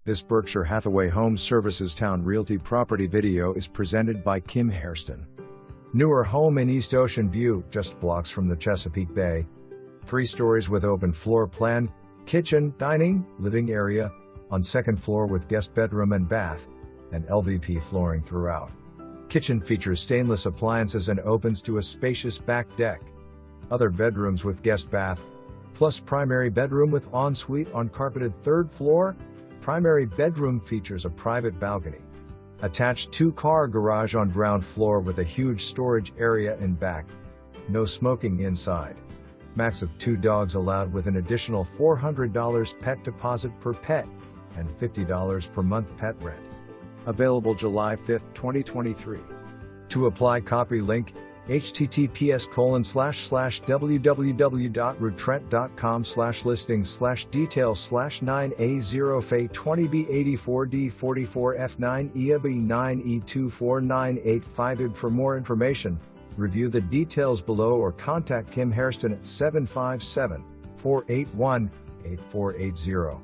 This Berkshire Hathaway Home Services Towne Realty property video is presented by Hairston. Newer home in East Ocean View, just blocks from the Chesapeake Bay. 3 stories with open floor plan, kitchen, dining, living area, on second floor with guest bedroom and bath, and LVP flooring throughout. Kitchen features stainless appliances and opens to a spacious back deck. Other bedrooms with guest bath, plus primary bedroom with ensuite on carpeted 3rd floor. Primary bedroom features a private balcony. Attached 2-car garage on ground floor with a huge storage area in back. No smoking inside. Max of 2 dogs allowed with an additional $400 pet deposit per pet and $50 per month pet rent. Available July 5, 2023. To apply, copy link https://www.retreat.com/listings/details/9A0F20B84D44F9EB9E24985. For more information, review the details below or contact Hairston at 757-481-8480.